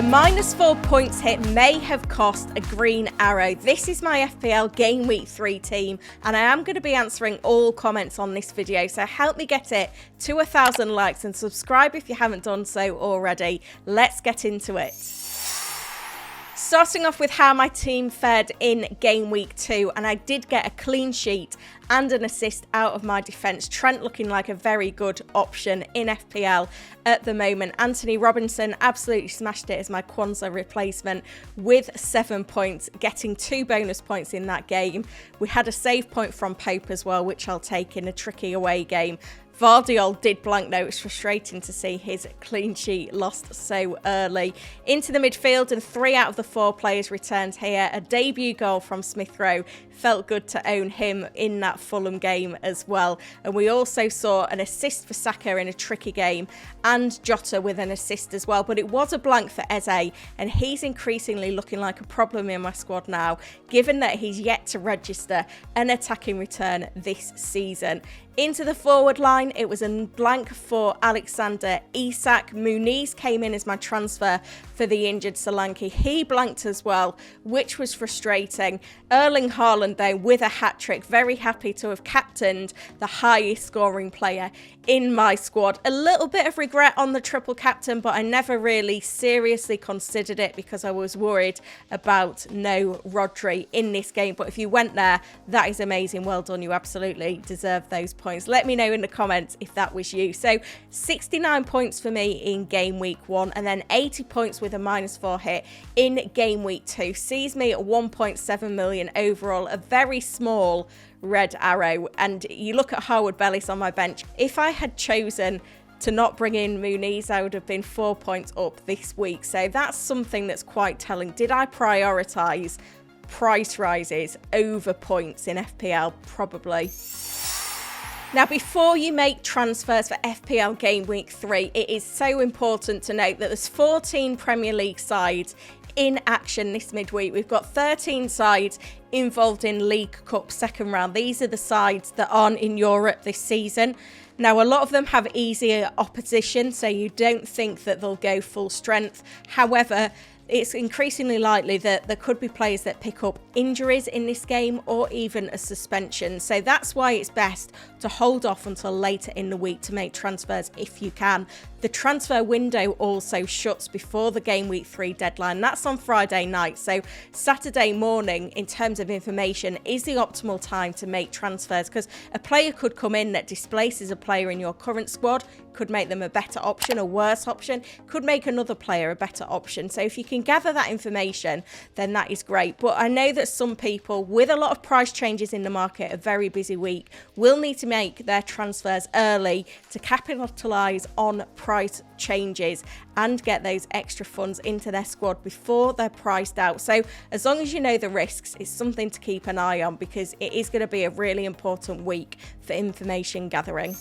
A -4 points hit may have cost a green arrow. This is my FPL Gameweek 3 team, and I am going to be answering all comments on this video, so help me get it to 1,000 likes and subscribe if you haven't done so already. Let's get into it. Starting off with how my team fared in Game Week 2, and I did get a clean sheet and an assist out of my defence. Trent looking like a very good option in FPL at the moment. Anthony Robinson absolutely smashed it as my Kwanzaa replacement with 7 points, getting 2 bonus points in that game. We had a save point from Pope as well, which I'll take in a tricky away game. Vardiol did blank though. It's frustrating to see his clean sheet lost so early. Into the midfield, and 3 out of the 4 players returned here. A debut goal from Smith Rowe. Felt good to own him in that Fulham game as well. And we also saw an assist for Saka in a tricky game, and Jota with an assist as well. But it was a blank for Eze, and he's increasingly looking like a problem in my squad now, given that he's yet to register an attacking return this season. Into the forward line, it was a blank for Alexander Isak. Muniz came in as my transfer for the injured Solanke. He blanked as well, which was frustrating. Erling Haaland, though, with a hat-trick. Very happy to have captained the highest scoring player in my squad. A little bit of regret on the triple captain, but I never really seriously considered it because I was worried about no Rodri in this game. But if you went there, that is amazing. Well done. You absolutely deserve those points. Let me know in the comments if that was you. So 69 points for me in Game Week 1, and then 80 points with a -4 hit in Game Week 2. Sees me at 1.7 million overall. A very small red arrow. And you look at Harwood Bellis on my bench. If I had chosen to not bring in Muniz, I would have been 4 points up this week. So that's something that's quite telling. Did I prioritise price rises over points in FPL? Probably. Now, before you make transfers for FPL Game Week 3, it is so important to note that there's 14 Premier League sides in action this midweek. We've got 13 sides involved in League Cup second round. These are the sides that aren't in Europe this season. Now, a lot of them have easier opposition, so you don't think that they'll go full strength. However, it's increasingly likely that there could be players that pick up injuries in this game or even a suspension. So that's why it's best to hold off until later in the week to make transfers if you can. The transfer window also shuts before the Game Week 3 deadline. That's on Friday night. So Saturday morning, in terms of information, is the optimal time to make transfers, because a player could come in that displaces a player in your current squad, could make them a better option, a worse option, could make another player a better option. So if you can gather that information, then that is great. But I know that some people, with a lot of price changes in the market, a very busy week, will need to make their transfers early to capitalise on price changes and get those extra funds into their squad before they're priced out. So as long as you know the risks, it's something to keep an eye on, because it is going to be a really important week for information gathering.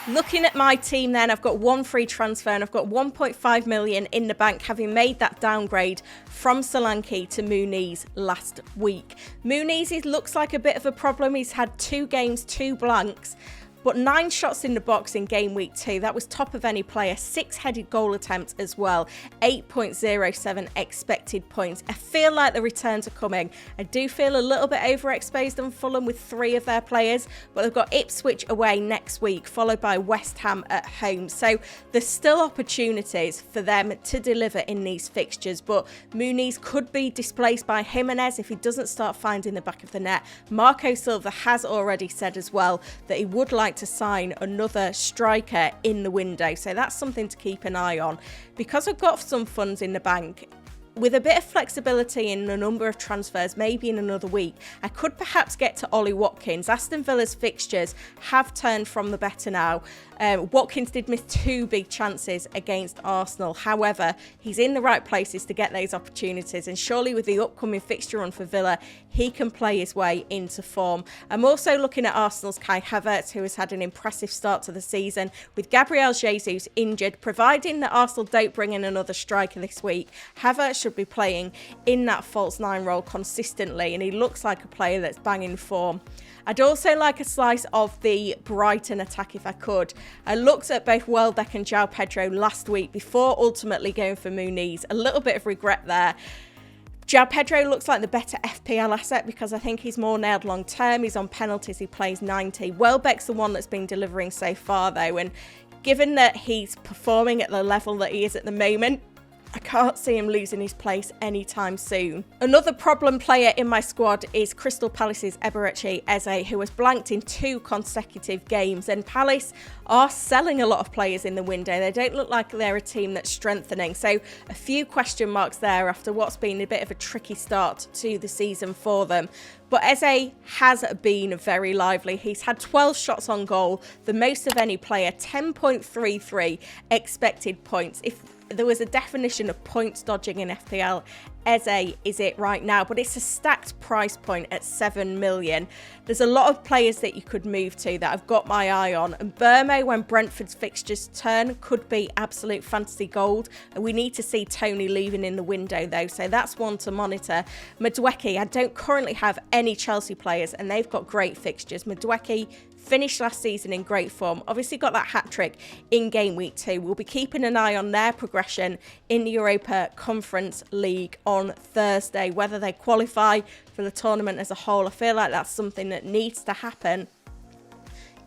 Looking at my team then, I've got 1 free transfer and I've got 1.5 million in the bank, having made that downgrade from Solanke to Muniz last week. Muniz looks like a bit of a problem. He's had 2 games, 2 blanks, but 9 shots in the box in Game Week 2. That was top of any player. 6 headed goal attempts as well. 8.07 expected points. I feel like the returns are coming. I do feel a little bit overexposed on Fulham with 3 of their players, but they've got Ipswich away next week, followed by West Ham at home. So there's still opportunities for them to deliver in these fixtures, but Muniz could be displaced by Jimenez if he doesn't start finding the back of the net. Marco Silva has already said as well that he would like to sign another striker in the window, so that's something to keep an eye on. Because I've got some funds in the bank, with a bit of flexibility in the number of transfers, maybe in another week, I could perhaps get to Ollie Watkins. Aston Villa's fixtures have turned from the better now. Watkins did miss 2 big chances against Arsenal. However, he's in the right places to get those opportunities, and surely with the upcoming fixture run for Villa, he can play his way into form. I'm also looking at Arsenal's Kai Havertz, who has had an impressive start to the season. With Gabriel Jesus injured, providing that Arsenal don't bring in another striker this week, Havertz should be playing in that false nine role consistently, and he looks like a player that's banging form. I'd also like a slice of the Brighton attack if I could. I looked at both Welbeck and João Pedro last week before ultimately going for Muniz. A little bit of regret there. João Pedro looks like the better FPL asset because I think he's more nailed long term. He's on penalties, he plays 90. Welbeck's the one that's been delivering so far though, and given that he's performing at the level that he is at the moment, I can't see him losing his place anytime soon. Another problem player in my squad is Crystal Palace's Eberechi Eze, who has blanked in 2 consecutive games. And Palace are selling a lot of players in the window. They don't look like they're a team that's strengthening. So a few question marks there after what's been a bit of a tricky start to the season for them. But Eze has been very lively. He's had 12 shots on goal, the most of any player, 10.33 expected points. If there was a definition of points dodging in FPL, Eze is it right now, but it's a stacked price point at 7 million. There's a lot of players that you could move to that I've got my eye on, and Burmo, when Brentford's fixtures turn, could be absolute fantasy gold. And we need to see Tony leaving in the window though, so that's one to monitor. Madueke, I don't currently have any Chelsea players and they've got great fixtures. Madueke finished last season in great form, obviously got that hat-trick in game week 2. We'll be keeping an eye on their progression in the Europa Conference League on Thursday, whether they qualify for the tournament as a whole. I feel like that's something that needs to happen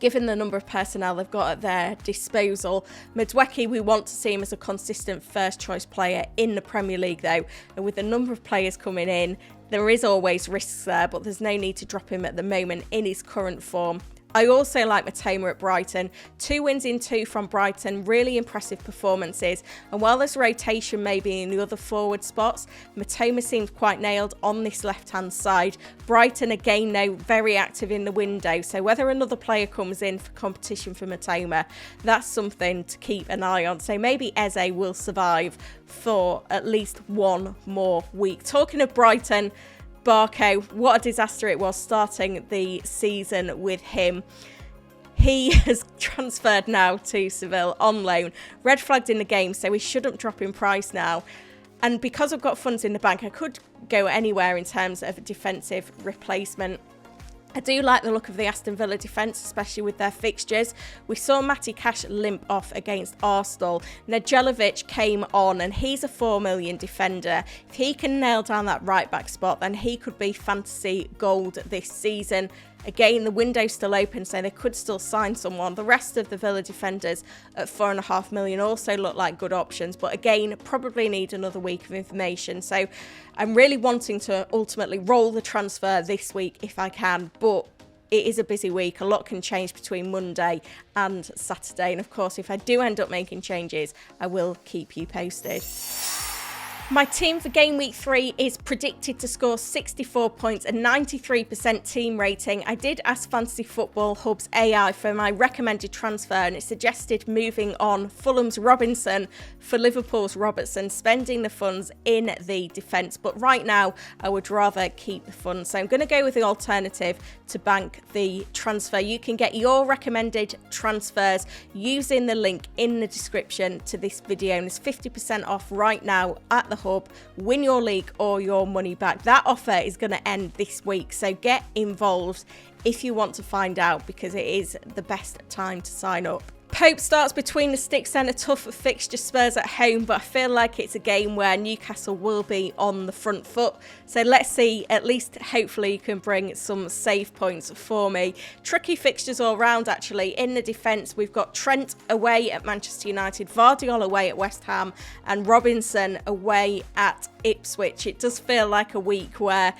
given the number of personnel they've got at their disposal. Madueke, we want to see him as a consistent first choice player in the Premier League though, and with the number of players coming in, there is always risks there, but there's no need to drop him at the moment in his current form. I also like Matoma at Brighton. 2 wins in 2 from Brighton, really impressive performances. And while there's rotation maybe in the other forward spots, Matoma seems quite nailed on this left-hand side. Brighton, again, though, very active in the window. So whether another player comes in for competition for Matoma, that's something to keep an eye on. So maybe Eze will survive for at least one more week. Talking of Brighton, Barco, what a disaster it was starting the season with him. He has transferred now to Seville on loan, red flagged in the game, so he shouldn't drop in price now. And because I've got funds in the bank, I could go anywhere in terms of a defensive replacement. I do like the look of the Aston Villa defence, especially with their fixtures. We saw Matty Cash limp off against Arsenal. Nedeljkovic came on and he's a 4 million defender. If he can nail down that right back spot, then he could be fantasy gold this season. Again, the window's still open, so they could still sign someone. The rest of the Villa defenders at 4.5 million also look like good options, but again, probably need another week of information. So I'm really wanting to ultimately roll the transfer this week if I can, but it is a busy week. A lot can change between Monday and Saturday. And of course, if I do end up making changes, I will keep you posted. My team for Game Week 3 is predicted to score 64 points and 93% team rating. I did ask Fantasy Football Hub's AI for my recommended transfer and it suggested moving on Fulham's Robinson for Liverpool's Robertson, spending the funds in the defence. But right now, I would rather keep the funds. So I'm going to go with the alternative to bank the transfer. You can get your recommended transfers using the link in the description to this video. And it's 50% off right now at the Hub. Win your league or your money back. That offer is going to end this week, so get involved if you want to find out, because it is the best time to sign up. Pope starts between the sticks and a tough fixture. Spurs at home, but I feel like it's a game where Newcastle will be on the front foot. So let's see, at least hopefully you can bring some save points for me. Tricky fixtures all round actually. In the defence, we've got Trent away at Manchester United, Vardiol away at West Ham, and Robinson away at Ipswich. It does feel like a week where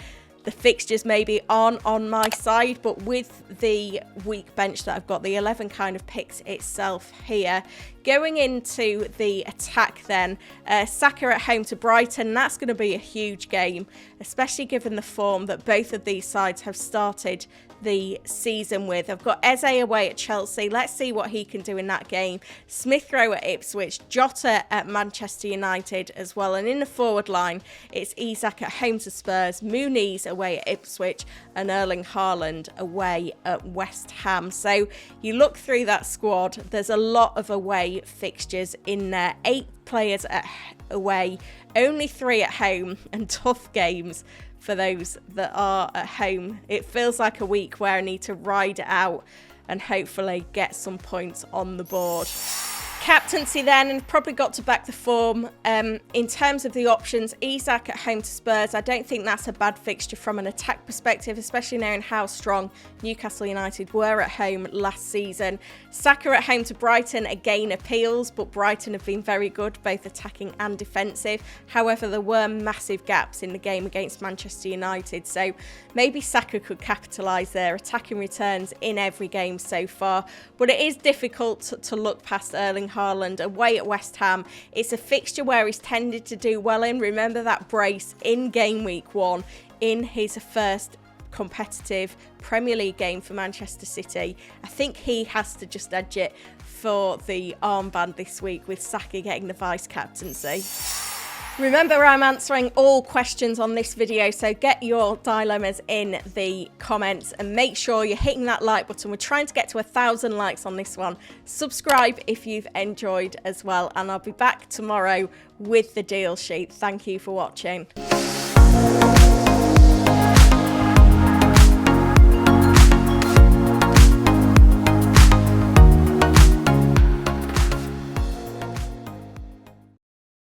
the fixtures maybe aren't on my side, but with the weak bench that I've got, the 11 kind of picks itself here. Going into the attack then, Saka at home to Brighton, that's going to be a huge game, especially given the form that both of these sides have started the season with. I've got Eze away at Chelsea. Let's see what he can do in that game. Smith Rowe at Ipswich, Jota at Manchester United as well. And in the forward line, it's Isak at home to Spurs, Muniz away at Ipswich, and Erling Haaland away at West Ham. So you look through that squad, there's a lot of away fixtures in there. 8 players away, only 3 at home, and tough games for those that are at home. It feels like a week where I need to ride it out and hopefully get some points on the board. Captaincy then, and probably got to back the form. In terms of the options, Isak at home to Spurs, I don't think that's a bad fixture from an attack perspective, especially knowing how strong Newcastle United were at home last season. Saka at home to Brighton again appeals, but Brighton have been very good, both attacking and defensive. However, there were massive gaps in the game against Manchester United, so maybe Saka could capitalise there, attacking returns in every game so far. But it is difficult to look past Erling Haaland away at West Ham. It's a fixture where he's tended to do well in. Remember that brace in game week 1 in his first competitive Premier League game for Manchester City. I think he has to just edge it for the armband this week, with Saka getting the vice captaincy. Remember, I'm answering all questions on this video, so get your dilemmas in the comments and make sure you're hitting that like button. We're trying to get to 1,000 likes on this one. Subscribe if you've enjoyed as well, and I'll be back tomorrow with the deal sheet. Thank you for watching.